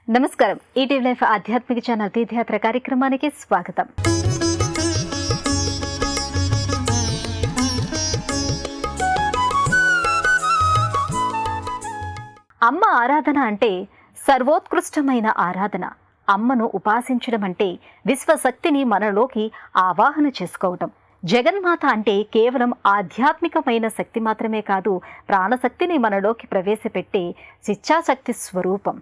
నమస్కారం. ETV life ఆధ్యాత్మిక channel తీర్థయాత్ర కార్యక్రమానికి స్వాగతం. అమ్మ ఆరాధన అంటే సర్వోత్కృష్టమైన ఆరాధన. అమ్మను ఉపాసించడం అంటే విశ్వశక్తిని మనలోకి ఆవాహన చేసుకోవటం. జగన్మాత అంటే కేవలం ఆధ్యాత్మికమైన శక్తి మాత్రమే కాదు, ప్రాణశక్తిని మనలోకి ప్రవేశపెట్టే శిక్షాశక్తి స్వరూపం.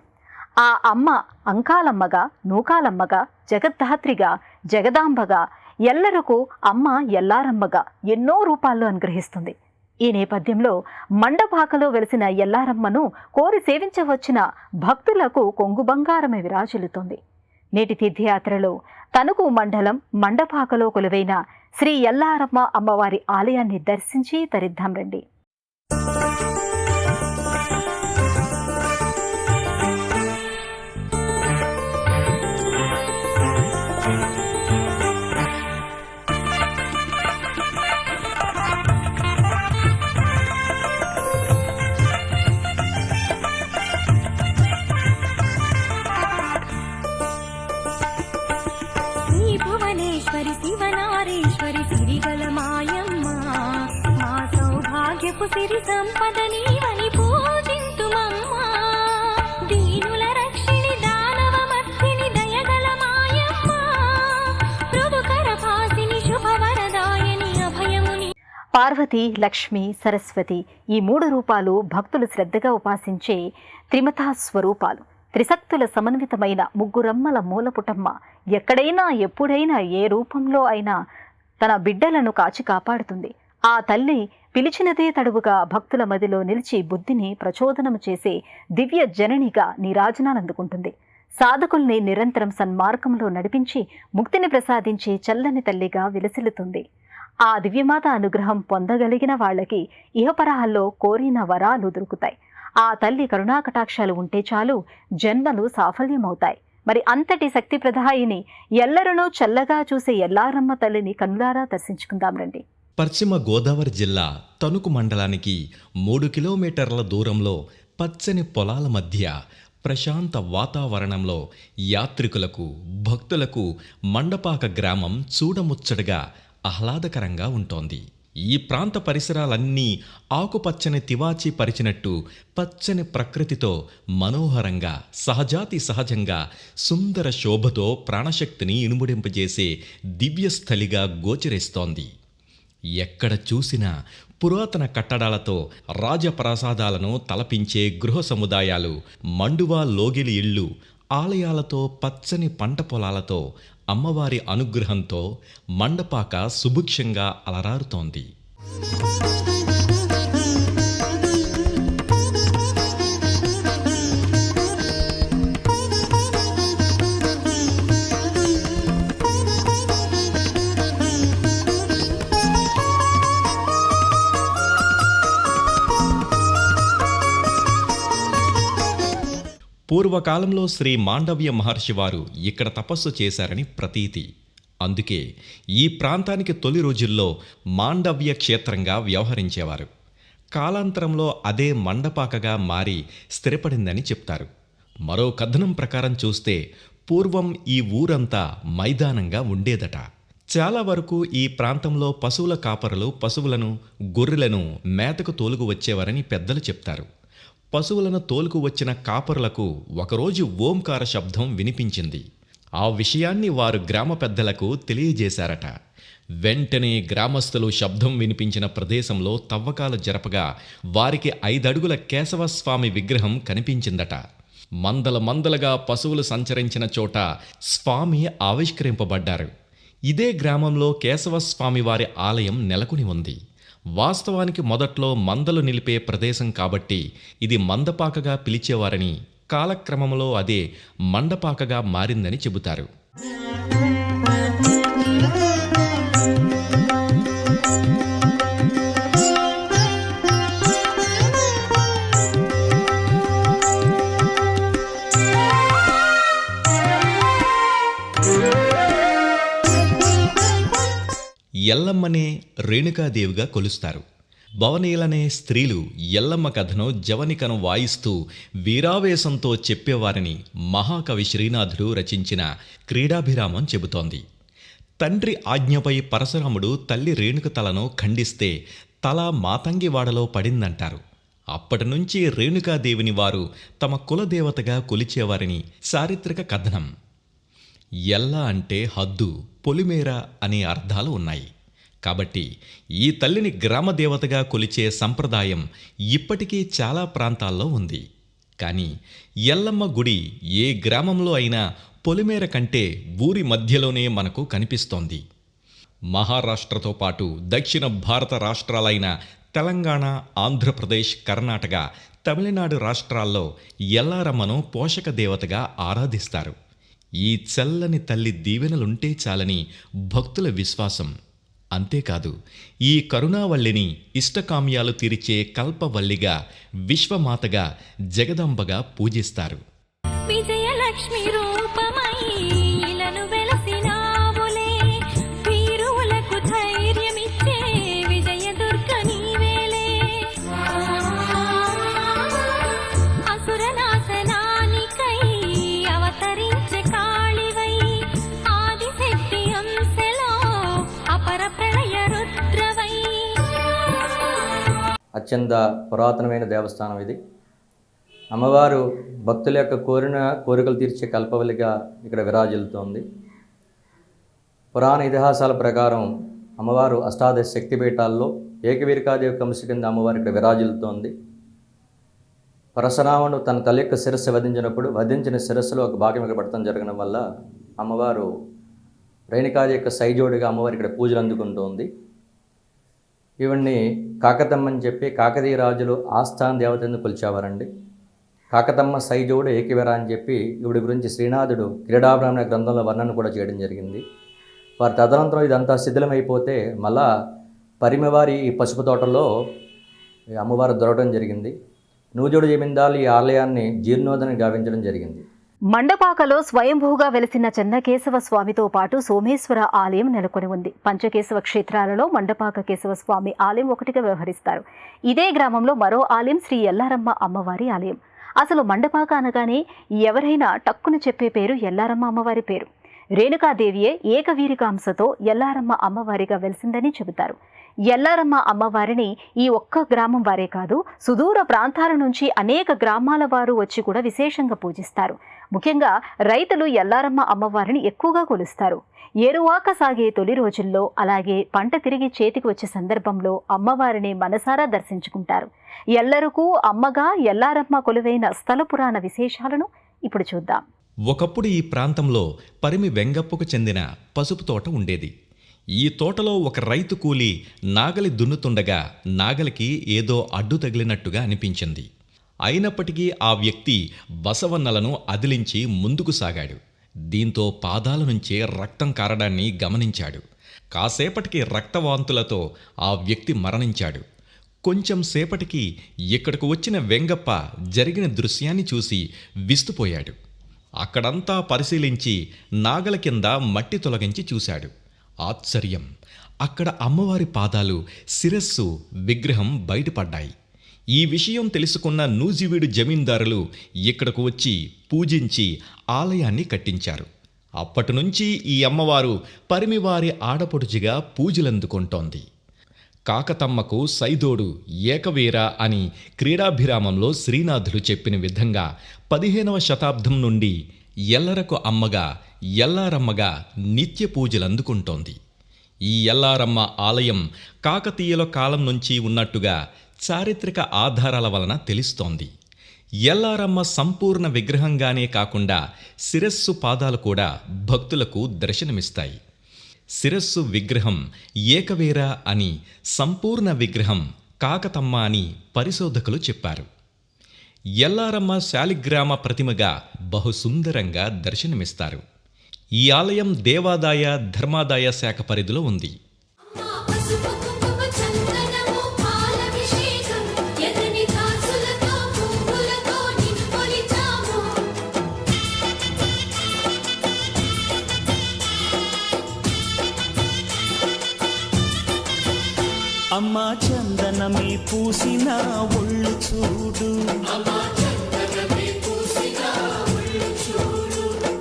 ఆ అమ్మ అంకాలమ్మగా, నూకాలమ్మగా, జగద్ధాత్రిగా, జగదాంబగా, ఎల్లరకు అమ్మ ఎల్లారమ్మగా ఎన్నో రూపాల్లో అనుగ్రహిస్తుంది. ఈ నేపథ్యంలో మండపాకలో వెలిసిన ఎల్లారమ్మను కోరి సేవించవచ్చిన భక్తులకు కొంగు బంగారమే విరాజిల్లుతోంది. నేటి తీర్థయాత్రలో తణుకు మండలం మండపాకలో కొలువైన శ్రీ ఎల్లారమ్మ అమ్మవారి ఆలయాన్ని దర్శించి తరిద్దాం రండి. సిరి సంపదనీవని పూజింతుమమ్మా, దీనుల రక్షిణి దానవమర్దిని దయగల మాయమ్మా, ప్రభుకర పాసిని శుభవరదాయని అభయముని. పార్వతి, లక్ష్మి, సరస్వతి ఈ మూడు రూపాలు భక్తులు శ్రద్ధగా ఉపాసించే త్రిమతా స్వరూపాలు. త్రిశక్తుల సమన్వితమైన ముగ్గురమ్మల మూలపుటమ్మ ఎక్కడైనా ఎప్పుడైనా ఏ రూపంలో అయినా తన బిడ్డలను కాచి కాపాడుతుంది. ఆ తల్లి పిలిచినదే తడువుగా భక్తుల మదిలో నిలిచి బుద్ధిని ప్రచోదనం చేసే దివ్య జననిగా నీరాజనాలందుకుంటుంది. సాధకుల్ని నిరంతరం సన్మార్గంలో నడిపించి ముక్తిని ప్రసాదించే చల్లని తల్లిగా విలసిల్లుతుంది. ఆ దివ్యమాత అనుగ్రహం పొందగలిగిన వాళ్ళకి ఇహపరాల్లో కోరిన వరాలు దొరుకుతాయి. ఆ తల్లి కరుణాకటాక్షాలు ఉంటే చాలు, జన్మలు సాఫల్యమవుతాయి. మరి అంతటి శక్తి ప్రదాయిని ఎల్లరనూ చల్లగా చూసే ఎల్లారమ్మ తల్లిని కన్నులారా దర్శించుకుందాం రండి. పశ్చిమ గోదావరి జిల్లా తణుకు మండలానికి 3 కిలోమీటర్ల దూరంలో పచ్చని పొలాల మధ్య ప్రశాంత వాతావరణంలో యాత్రికులకు, భక్తులకు మండపాక గ్రామం చూడముచ్చటగా ఆహ్లాదకరంగా ఉంటోంది. ఈ ప్రాంత పరిసరాలన్నీ ఆకుపచ్చని తివాచీ పరిచినట్టు పచ్చని ప్రకృతితో మనోహరంగా, సహజంగా సుందర శోభతో ప్రాణశక్తిని ఇనుముడింపజేసే దివ్యస్థలిగా గోచరిస్తోంది. ఎక్కడ చూసినా పురాతన కట్టడాలతో రాజప్రాసాదాలను తలపించే గృహ సముదాయాలు, మండువా లోగిలి ఇళ్ళు, ఆలయాలతో పచ్చని పంట పొలాలతో అమ్మవారి అనుగ్రహంతో మండపాక సుభిక్షంగా అలరారుతోంది. పూర్వకాలంలో శ్రీ మాండవ్య మహర్షి వారు ఇక్కడ తపస్సు చేశారని ప్రతీతి. అందుకే ఈ ప్రాంతానికి తొలి రోజుల్లో మాండవ్య క్షేత్రంగా వ్యవహరించేవారు. కాలాంతరంలో అదే మండపాకగా మారి స్థిరపడిందని చెప్తారు. మరో కథనం ప్రకారం చూస్తే పూర్వం ఈ ఊరంతా మైదానంగా ఉండేదట. చాలా వరకు ఈ ప్రాంతంలో పశువుల కాపరులు పశువులను, గొర్రెలను మేతకు తోలుకు వచ్చేవారని పెద్దలు చెప్తారు. పశువులను తోలుకు వచ్చిన కాపరులకు ఒకరోజు ఓంకార శబ్దం వినిపించింది. ఆ విషయాన్ని వారు గ్రామ పెద్దలకు తెలియజేశారట. వెంటనే గ్రామస్తులు శబ్దం వినిపించిన ప్రదేశంలో తవ్వకాలు జరపగా వారికి 5 అడుగుల కేశవస్వామి విగ్రహం కనిపించిందట. మందలుగా పశువులు సంచరించిన చోట స్వామి ఆవిష్కరింపబడ్డారు. ఇదే గ్రామంలో కేశవస్వామి వారి ఆలయం నెలకొని ఉంది. వాస్తవానికి మొదట్లో మందలు నిలిపే ప్రదేశం కాబట్టి ఇది మందపాకగా పిలిచేవారని, కాలక్రమంలో అదే మండపాకగా మారిందని చెబుతారు. ఎల్లమ్మనే రేణుకాదేవిగా కొలుస్తారు. భవనీయులనే స్త్రీలు ఎల్లమ్మ కథను జవనికను వాయిస్తూ వీరావేశంతో చెప్పేవారని మహాకవి శ్రీనాథుడు రచించిన క్రీడాభిరామం చెబుతోంది. తండ్రి ఆజ్ఞపై పరశురాముడు తల్లి రేణుక తలను ఖండిస్తే తల మాతంగివాడలో పడిందంటారు. అప్పటి నుంచి రేణుకాదేవిని వారు తమ కులదేవతగా కొలిచేవారని చారిత్రక కథనం. ఎల్ల అంటే హద్దు, పొలిమేర అనే అర్థాలు ఉన్నాయి. కాబట్టి ఈ తల్లిని గ్రామదేవతగా కొలిచే సంప్రదాయం ఇప్పటికీ చాలా ప్రాంతాల్లో ఉంది. కానీ ఎల్లమ్మ గుడి ఏ గ్రామంలో అయినా పొలిమేర కంటే ఊరి మధ్యలోనే మనకు కనిపిస్తోంది. మహారాష్ట్రతో పాటు దక్షిణ భారత రాష్ట్రాలైన తెలంగాణ, ఆంధ్రప్రదేశ్, కర్ణాటక, తమిళనాడు రాష్ట్రాల్లో ఎల్లారమ్మను పోషక దేవతగా ఆరాధిస్తారు. ఈ చల్లని తల్లి దీవెనలుంటే చాలని భక్తుల విశ్వాసం. అంతేకాదు, ఈ కరుణావల్లిని ఇష్టకామ్యాలు తీర్చే కల్పవల్లిగా, విశ్వమాతగా, జగదంబగా పూజిస్తారు. విజయలక్ష్మి రూపమై ఇలను వెలసినావులే, వీరులకు ధైర్యమిచ్చే విజయదుర్గ నీవేలే. అసురనాశనానికై అవతరించే కాళివై, ఆదిశక్తి అంశలో అపర ప్రళయ రుద్రవై. అత్యంత పురాతనమైన దేవస్థానం ఇది. అమ్మవారు భక్తుల యొక్క కోరికలు తీర్చే కల్పవల్లిగా ఇక్కడ విరాజిల్లుతోంది. పురాణ ఇతిహాసాల ప్రకారం అమ్మవారు అష్టాదశ శక్తిపీఠాల్లో ఏకవీరికాదేవి కంశ కింద అమ్మవారు ఇక్కడ విరాజిల్లుతోంది. పరశురాముడు తన తల్లి యొక్క శిరస్సు వధించిన శిరస్సులో ఒక భాగం ఇక్కడ పడటం జరగడం వల్ల అమ్మవారు రేణుకాదేవి యొక్క సైజోడిగా అమ్మవారు ఇక్కడ పూజలు అందుకుంటోంది. ఈవిడ్ని కాకతమ్మ అని చెప్పి కాకతీయ రాజులు ఆస్థాన దేవతను కొలిచేవారండి. కాకతమ్మ సైజోడు ఏకవీర అని చెప్పి ఈవిడి గురించి శ్రీనాథుడు క్రీడాభిరామ గ్రంథంలో వర్ణన కూడా చేయడం జరిగింది. వారి తదనంతరం ఇదంతా శిథిలమైపోతే మళ్ళా పరిమివారి ఈ పసుపు తోటలో అమ్మవారు దొరకడం జరిగింది. నూజోడు జమీందారులు ఈ ఆలయాన్ని జీర్ణోద్ధరణ గావించడం జరిగింది. మండపాకలో స్వయంభూగా వెలిసిన చెన్నకేశవ స్వామితో పాటు సోమేశ్వర ఆలయం నెలకొని ఉంది. పంచకేశవ క్షేత్రాలలో మండపాక కేశవ స్వామి ఆలయం ఒకటిగా వ్యవహరిస్తారు. ఇదే గ్రామంలో మరో ఆలయం శ్రీ ఎల్లారమ్మ అమ్మవారి ఆలయం. అసలు మండపాక అనగానే ఎవరైనా టక్కున చెప్పే పేరు ఎల్లారమ్మ అమ్మవారి పేరు. రేణుకాదేవియే ఏకవీరికాంశతో ఎల్లారమ్మ అమ్మవారిగా వెలిసిందని చెబుతారు. ఎల్లారమ్మ అమ్మవారిని ఈ ఒక్క గ్రామం వారే కాదు, సుదూర ప్రాంతాల నుంచి అనేక గ్రామాల వారు వచ్చి కూడా విశేషంగా పూజిస్తారు. ముఖ్యంగా రైతులు ఎల్లారమ్మ అమ్మవారిని ఎక్కువగా కొలుస్తారు. ఏరువాక సాగే తొలి రోజుల్లో, అలాగే పంట తిరిగి చేతికి వచ్చే సందర్భంలో అమ్మవారిని మనసారా దర్శించుకుంటారు. ఎల్లరికూ అమ్మగా ఎల్లారమ్మ కొలువైన స్థల పురాణ విశేషాలను ఇప్పుడు చూద్దాం. ఒకప్పుడు ఈ ప్రాంతంలో పరిమి వెంగప్పకు చెందిన పసుపు తోట ఉండేది. ఈ తోటలో ఒక రైతు కూలి నాగలి దున్నుతుండగా నాగలికి ఏదో అడ్డు తగిలినట్టుగా అనిపించింది. అయినప్పటికీ ఆ వ్యక్తి బసవన్నలను అదిలించి ముందుకు సాగాడు. దీంతో పాదాల నుంచే రక్తం కారడాన్ని గమనించాడు. కాసేపటికి రక్తవాంతులతో ఆ వ్యక్తి మరణించాడు. కొంచెం సేపటికి ఇక్కడకు వచ్చిన వెంగప్ప జరిగిన దృశ్యాన్ని చూసి విస్తుపోయాడు. అక్కడంతా పరిశీలించి నాగల కింద మట్టి తొలగించి చూశాడు. ఆశ్చర్యం! అక్కడ అమ్మవారి పాదాలు, శిరస్సు, విగ్రహం బయటపడ్డాయి. ఈ విషయం తెలుసుకున్న నూజివీడు జమీందారులు ఇక్కడకు వచ్చి పూజించి ఆలయాన్ని కట్టించారు. అప్పటినుంచి ఈ అమ్మవారు పరిమివారి ఆడపడుచుగా పూజలందుకుంటోంది. కాకతమ్మకు సైదోడు ఏకవీర అని క్రీడాభిరామంలో శ్రీనాథుడు చెప్పిన విధంగా 15వ శతాబ్దం నుండి ఎల్లరకు అమ్మగా, ఎల్లారమ్మగా నిత్య పూజలందుకుంటోంది. ఈ ఎల్లారమ్మ ఆలయం కాకతీయుల కాలం నుంచి ఉన్నట్టుగా చారిత్రక ఆధారాల వలన తెలుస్తోంది. ఎల్లారమ్మ సంపూర్ణ విగ్రహంగానే కాకుండా శిరస్సు, పాదాలు కూడా భక్తులకు దర్శనమిస్తాయి. శిరస్సు విగ్రహం ఏకవీర అని, సంపూర్ణ విగ్రహం కాకతమ్మ అని పరిశోధకులు చెప్పారు. ఎల్లారమ్మ శాలిగ్రామ ప్రతిమగా బహుసుందరంగా దర్శనమిస్తారు. ఈ ఆలయం దేవాదాయ ధర్మాదాయ శాఖ పరిధిలో ఉంది. అమ్మా చందనమే పూసిన ఒళ్ళు చూడు,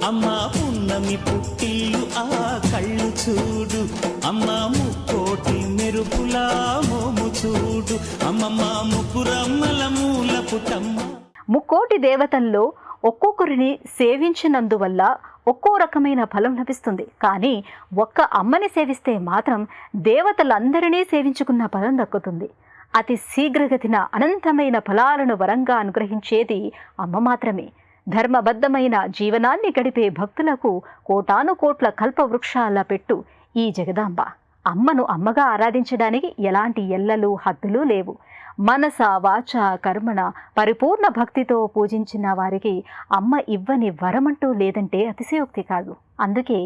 అమ్మా పున్నమి పుట్టిల్లు ఆ కళ్ళు చూడు, అమ్మా ముక్కోటి మెరుపులా మోము చూడు, అమ్మమ్మ ముగ్గురమ్మల మూల పుటమ్మ. ముక్కోటి దేవతల్లో ఒక్కొక్కరిని సేవించినందువల్ల ఒక్కో రకమైన ఫలం లభిస్తుంది. కానీ ఒక్క అమ్మని సేవిస్తే మాత్రం దేవతలందరినీ సేవించుకున్న ఫలం దక్కుతుంది. అతి శీఘ్రగతిన అనంతమైన ఫలాలను వరంగా అనుగ్రహించేది అమ్మ మాత్రమే. ధర్మబద్ధమైన జీవనాన్ని గడిపే భక్తులకు కోటాను కోట్ల కల్పవృక్షాల పెట్టు ఈ జగదాంబ. అమ్మను అమ్మగా ఆరాధించడానికి ఎలాంటి ఎల్లలు హద్దులు లేవు. మనస వాచ కర్మణ పరిపూర్ణ భక్తితో పూజించిన వారికి అమ్మ ఇవ్వని వరమంటూ లేదంటే అతిశయోక్తి కాదు. అందుకే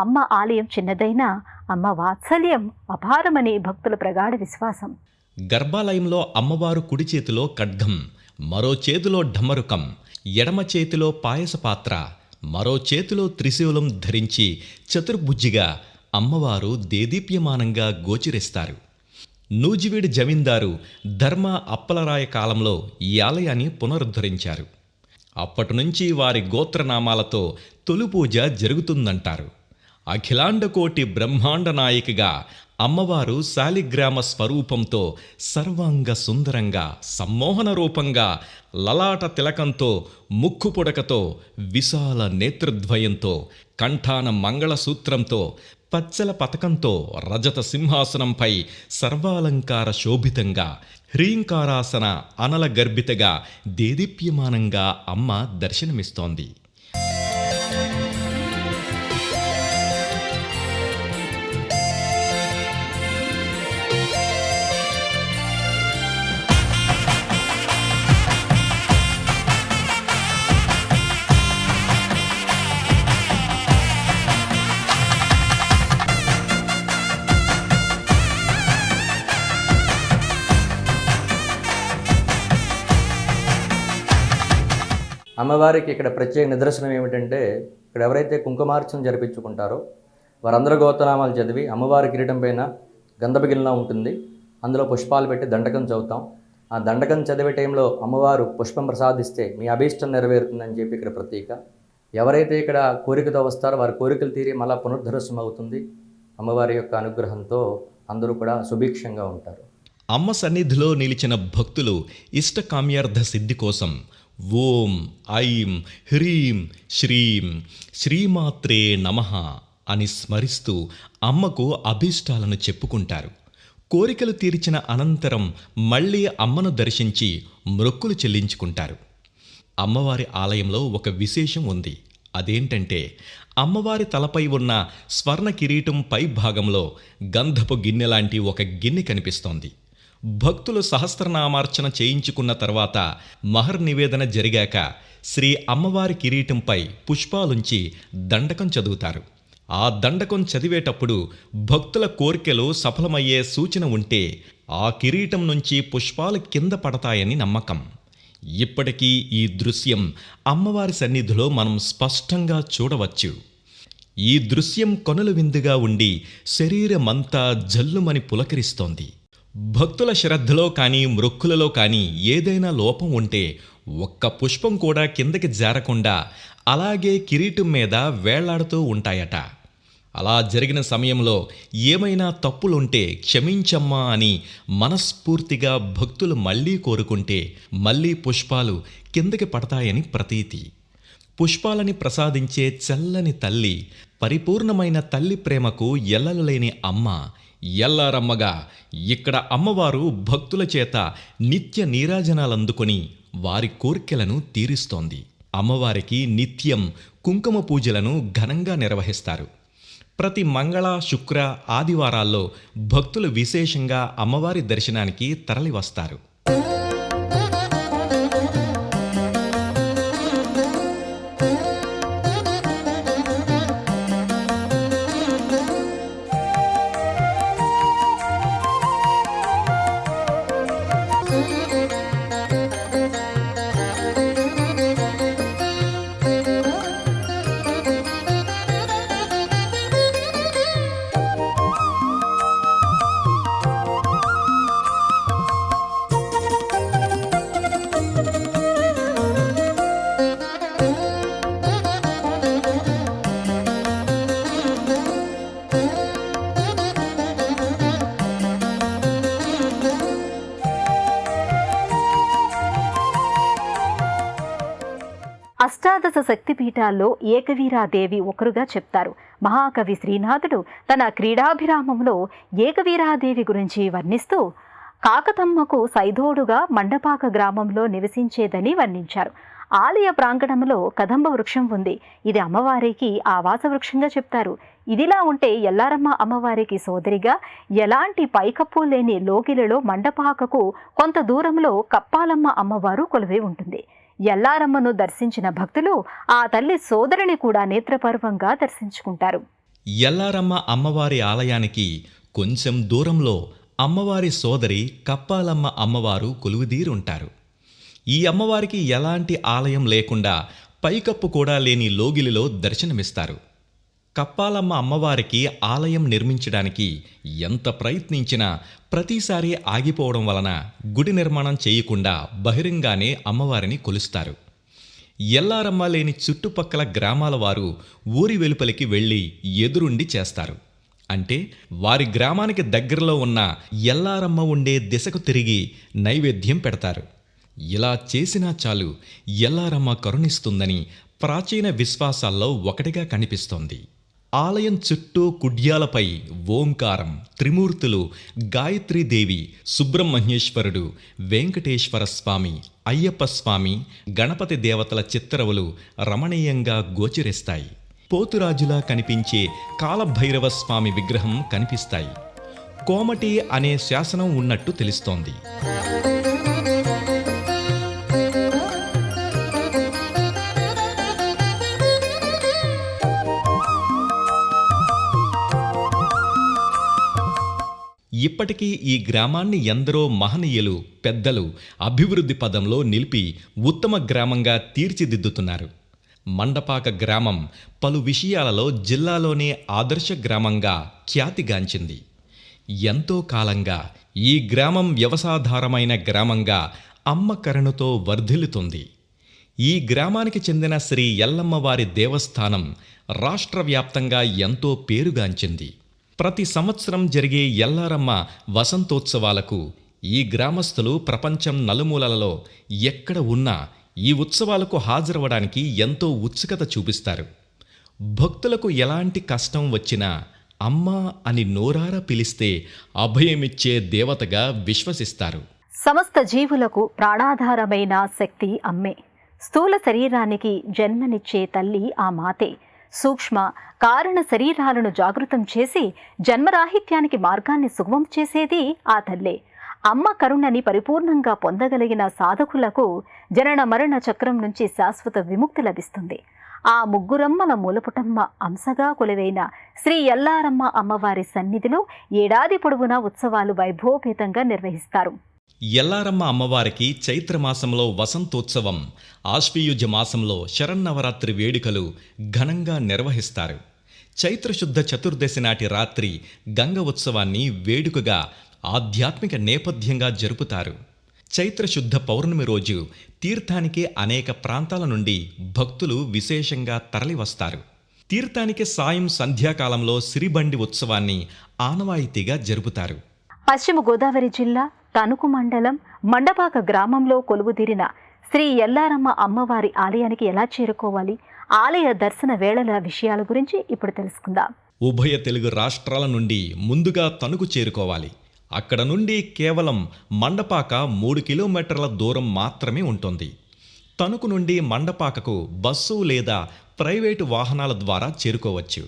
అమ్మ ఆలయం చిన్నదైనా అమ్మ వాత్సల్యం అపారమని భక్తుల ప్రగాఢ విశ్వాసం. గర్భాలయంలో అమ్మవారు కుడి చేతిలో ఖడ్గం, మరో చేతిలో ఢమరుకం, ఎడమ చేతిలో పాయస పాత్ర, మరో చేతిలో త్రిశూలం ధరించి చతుర్భుజిగా అమ్మవారు దేదీప్యమానంగా గోచరిస్తారు. నూజివీడి జమీందారు ధర్మ అప్పలరాయ కాలంలో ఈ ఆలయాన్ని పునరుద్ధరించారు. అప్పటినుంచి వారి గోత్రనామాలతో తొలి పూజ జరుగుతుందంటారు. అఖిలాండకోటి బ్రహ్మాండ నాయకిగా అమ్మవారు శాలిగ్రామ స్వరూపంతో సర్వాంగ సుందరంగా సమ్మోహన రూపంగా లలాట తిలకంతో ముక్కు పుడకతో విశాల నేత్రద్వయంతో కంఠాన మంగళసూత్రంతో పచ్చల పతకంతో రజత సింహాసనంపై సర్వాలంకార శోభితంగా హ్రీంకారాసన అనల గర్భితగా దేదీప్యమానంగా అమ్మ దర్శనమిస్తోంది. అమ్మవారికి ఇక్కడ ప్రత్యేక నిదర్శనం ఏమిటంటే, ఇక్కడ ఎవరైతే కుంకుమార్చన జరిపించుకుంటారో వారందరూ గోత్రనామాలు చదివి అమ్మవారి కిరీటం పైన గంధపగిలిలా ఉంటుంది, అందులో పుష్పాలు పెట్టి దండకం చదువుతాం. ఆ దండకం చదివే టైంలో అమ్మవారు పుష్పం ప్రసాదిస్తే మీ అభీష్టం నెరవేరుతుందని చెప్పి ఇక్కడ ప్రతీక. ఎవరైతే ఇక్కడ కోరికతో వస్తారో వారి కోరికలు తీరి మళ్ళా పునరుద్ధరసం అవుతుంది. అమ్మవారి యొక్క అనుగ్రహంతో అందరూ కూడా సుభిక్షంగా ఉంటారు. అమ్మ సన్నిధిలో నిలిచిన భక్తులు ఇష్టకామ్యార్థ సిద్ధి కోసం ఓం ఐం హ్రీం శ్రీం శ్రీమాత్రే నమః అని స్మరిస్తూ అమ్మకు అభీష్టాలను చెప్పుకుంటారు. కోరికలు తీర్చిన అనంతరం మళ్ళీ అమ్మను దర్శించి మొక్కులు చెల్లించుకుంటారు. అమ్మవారి ఆలయంలో ఒక విశేషం ఉంది. అదేంటంటే అమ్మవారి తలపై ఉన్న స్వర్ణ కిరీటం పై భాగంలో గంధపు గిన్నె లాంటి ఒక గిన్నె కనిపిస్తోంది. భక్తులు సహస్రనామార్చన చేయించుకున్న తర్వాత మహర్ నివేదన జరిగాక శ్రీ అమ్మవారి కిరీటంపై పుష్పాలుంచి దండకం చదువుతారు. ఆ దండకం చదివేటప్పుడు భక్తుల కోరికలు సఫలమయ్యే సూచన ఉంటే ఆ కిరీటం నుంచి పుష్పాలు కింద పడతాయని నమ్మకం. ఇప్పటికీ ఈ దృశ్యం అమ్మవారి సన్నిధిలో మనం స్పష్టంగా చూడవచ్చు. ఈ దృశ్యం కొనలు విందుగా ఉండి శరీరమంతా జల్లుమని పులకరిస్తోంది. భక్తుల శ్రద్ధలో కానీ మృక్కులలో కానీ ఏదైనా లోపం ఉంటే ఒక్క పుష్పం కూడా కిందకి జారకుండా అలాగే కిరీటం మీద వేళ్లాడుతూ ఉంటాయట. అలా జరిగిన సమయంలో ఏమైనా తప్పులుంటే క్షమించమ్మా అని మనస్ఫూర్తిగా భక్తులు మళ్ళీ కోరుకుంటే మళ్ళీ పుష్పాలు కిందకి పడతాయని ప్రతీతి. పుష్పాలని ప్రసాదించే చల్లని తల్లి, పరిపూర్ణమైన తల్లి ప్రేమకు ఎల్లలు లేని అమ్మ, ఎల్లారమ్మగా ఇక్కడ అమ్మవారు భక్తుల చేత నిత్య నీరాజనాలందుకొని వారి కోర్కెలను తీరుస్తోంది. అమ్మవారికి నిత్యం కుంకుమ పూజలను ఘనంగా నిర్వహిస్తారు. ప్రతి మంగళ, శుక్ర, ఆదివారాల్లో భక్తులు విశేషంగా అమ్మవారి దర్శనానికి తరలివస్తారు. అష్టాదశ శక్తిపీఠాల్లో ఏకవీరాదేవి ఒకరుగా చెప్తారు. మహాకవి శ్రీనాథుడు తన క్రీడాభిరామంలో ఏకవీరాదేవి గురించి వర్ణిస్తూ కాకతమ్మకు సైదోడుగా మండపాక గ్రామంలో నివసించేదని వర్ణించారు. ఆలయ ప్రాంగణంలో కదంబ వృక్షం ఉంది. ఇది అమ్మవారికి ఆవాస వృక్షంగా చెప్తారు. ఇదిలా ఉంటే ఎల్లారమ్మ అమ్మవారికి సోదరిగా ఎలాంటి పైకప్పు లేని లోగిలలో మండపాకకు కొంత దూరంలో కప్పాలమ్మ అమ్మవారు కొలువై ఉంటుంది. ఎల్లారమ్మను దర్శించిన భక్తులు ఆ తల్లి సోదరిని కూడా నేత్రపర్వంగా దర్శించుకుంటారు. ఎల్లారమ్మ అమ్మవారి ఆలయానికి కొంచెం దూరంలో అమ్మవారి సోదరి కప్పాలమ్మ అమ్మవారు కొలువుదీరుంటారు. ఈ అమ్మవారికి ఎలాంటి ఆలయం లేకుండా పైకప్పు కూడా లేని లోగిలిలో దర్శనమిస్తారు. కప్పాలమ్మ అమ్మవారికి ఆలయం నిర్మించడానికి ఎంత ప్రయత్నించినా ప్రతిసారి ఆగిపోవడం వలన గుడి నిర్మాణం చేయకుండా బహిరంగానే అమ్మవారిని కొలుస్తారు. ఎల్లారమ్మ లేని చుట్టుపక్కల గ్రామాల వారు ఊరి వెలుపలికి వెళ్ళి ఎదురుండి చేస్తారు. అంటే వారి గ్రామానికి దగ్గరలో ఉన్న ఎల్లారమ్మ ఉండే దిశకు తిరిగి నైవేద్యం పెడతారు. ఇలా చేసినా చాలు ఎల్లారమ్మ కరుణిస్తుందని ప్రాచీన విశ్వాసాల్లో ఒకటిగా కనిపిస్తోంది. ఆలయం చుట్టూ కుడ్యాలపై ఓంకారం, త్రిమూర్తులు, గాయత్రీదేవి, సుబ్రహ్మణ్యేశ్వరుడు, వెంకటేశ్వర స్వామి, అయ్యప్ప స్వామి, గణపతి దేవతల చిత్రవులు రమణీయంగా గోచరిస్తాయి. పోతురాజులా కనిపించే కాలభైరవ స్వామి విగ్రహం కనిపిస్తాయి. కోమటి అనే శాసనం ఉన్నట్టు తెలుస్తోంది. ఇప్పటికీ ఈ గ్రామాన్ని ఎందరో మహనీయులు, పెద్దలు అభివృద్ధి పదంలో నిలిపి ఉత్తమ గ్రామంగా తీర్చిదిద్దుతున్నారు. మండపాక గ్రామం పలు విషయాలలో జిల్లాలోనే ఆదర్శ గ్రామంగా ఖ్యాతిగాంచింది. ఎంతో కాలంగా ఈ గ్రామం వ్యవసాయాధారమైన గ్రామంగా అమ్మ కరుణతో వర్ధిల్లుతుంది. ఈ గ్రామానికి చెందిన శ్రీ ఎల్లమ్మ వారి దేవస్థానం రాష్ట్ర వ్యాప్తంగా ఎంతో పేరుగాంచింది. ప్రతి సంవత్సరం జరిగే ఎల్లారమ్మ వసంతోత్సవాలకు ఈ గ్రామస్తులు ప్రపంచం నలుమూలలలో ఎక్కడ ఉన్నా ఈ ఉత్సవాలకు హాజరవడానికి ఎంతో ఉత్సుకత చూపిస్తారు. భక్తులకు ఎలాంటి కష్టం వచ్చినా అమ్మా అని నోరారా పిలిస్తే అభయమిచ్చే దేవతగా విశ్వసిస్తారు. సమస్త జీవులకు ప్రాణాధారమైన శక్తి అమ్మే. స్థూల శరీరానికి జన్మనిచ్చే తల్లి ఆ మాతే. సూక్ష్మ కారణ శరీరాలను జాగృతం చేసి జన్మరాహిత్యానికి మార్గాన్ని సుగమం చేసేది ఆ తల్లే. అమ్మ కరుణని పరిపూర్ణంగా పొందగలిగిన సాధకులకు జనన మరణ చక్రం నుంచి శాశ్వత విముక్తి లభిస్తుంది. ఆ ముగ్గురమ్మల మూలపుటమ్మ అంశగా కొలువైన శ్రీ ఎల్లారమ్మ అమ్మవారి సన్నిధిలో ఏడాది పొడవునా ఉత్సవాలు వైభవపేతంగా నిర్వహిస్తారు. ఎల్లారమ్మ అమ్మవారికి చైత్రమాసంలో వసంతోత్సవం, ఆశ్వయుజ మాసంలో శరన్నవరాత్రి వేడుకలు ఘనంగా నిర్వహిస్తారు. చైత్రశుద్ధ చతుర్దశి నాటి రాత్రి గంగ ఉత్సవాన్ని వేడుకగా ఆధ్యాత్మిక నేపథ్యంగా జరుపుతారు. చైత్రశుద్ధ పౌర్ణమి రోజు తీర్థానికి అనేక ప్రాంతాల నుండి భక్తులు విశేషంగా తరలివస్తారు. తీర్థానికి సాయం సంధ్యాకాలంలో సిరిబండి ఉత్సవాన్ని ఆనవాయితీగా జరుపుతారు. పశ్చిమ గోదావరి జిల్లా తణుకు మండలం మండపాక గ్రామంలో కొలువుదీరిన శ్రీ ఎల్లారమ్మ అమ్మవారి ఆలయానికి ఎలా చేరుకోవాలి, ఆలయ దర్శన వేళల విషయాల గురించి ఇప్పుడు తెలుసుకుందాం. ఉభయ తెలుగు రాష్ట్రాల నుండి ముందుగా తణుకు చేరుకోవాలి. అక్కడ నుండి కేవలం మండపాక 3 కిలోమీటర్ల దూరం మాత్రమే ఉంటుంది. తణుకు నుండి మండపాకకు బస్సు లేదా ప్రైవేటు వాహనాల ద్వారా చేరుకోవచ్చు.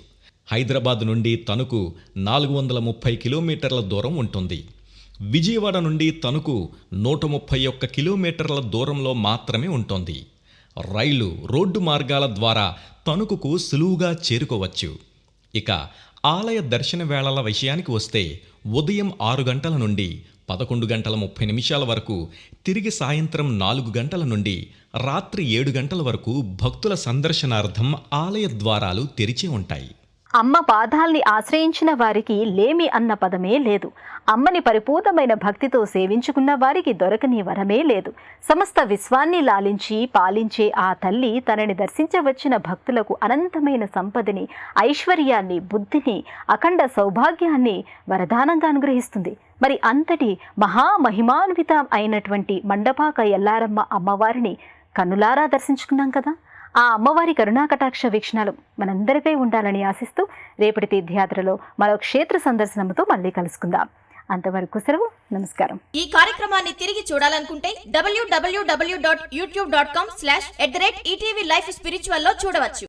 హైదరాబాద్ నుండి తణుకు 430 కిలోమీటర్ల దూరం ఉంటుంది. విజయవాడ నుండి తణుకు 131 కిలోమీటర్ల దూరంలో మాత్రమే ఉంటుంది. రైలు, రోడ్డు మార్గాల ద్వారా తణుకుకు సులువుగా చేరుకోవచ్చు. ఇక ఆలయ దర్శన వేళల విషయానికి వస్తే ఉదయం 6 గంటల నుండి 11:30 వరకు, తిరిగి సాయంత్రం 4 గంటల నుండి రాత్రి 7 గంటల వరకు భక్తుల సందర్శనార్థం ఆలయ ద్వారాలు తెరిచి ఉంటాయి. అమ్మ పాదాల్ని ఆశ్రయించిన వారికి లేమి అన్న పదమే లేదు. అమ్మని పరిపూర్ణమైన భక్తితో సేవించుకున్న వారికి దొరకని వరమే లేదు. సమస్త విశ్వాన్ని లాలించి పాలించే ఆ తల్లి తనని దర్శించవచ్చిన భక్తులకు అనంతమైన సంపదని, ఐశ్వర్యాన్ని, బుద్ధిని, అఖండ సౌభాగ్యాన్ని వరదానంగా అనుగ్రహిస్తుంది. మరి అంతటి మహామహిమాన్విత అయినటువంటి మండపాక ఎల్లారమ్మ అమ్మవారిని కన్నులారా దర్శించుకున్నాం కదా. ఆ అమ్మవారి కరుణాకటాక్ష వీక్షణాలు మనందరిపై ఉండాలని ఆశిస్తూ రేపటి తీర్థయాత్రలో మరో క్షేత్ర సందర్శనంతో మళ్ళీ కలుసుకుందాం. అంతవరకు సెలవు. నమస్కారం. ఈ కార్యక్రమాన్ని తిరిగి చూడాలనుకుంటే www.youtube.com/ETV Life Spiritual లో చూడవచ్చు.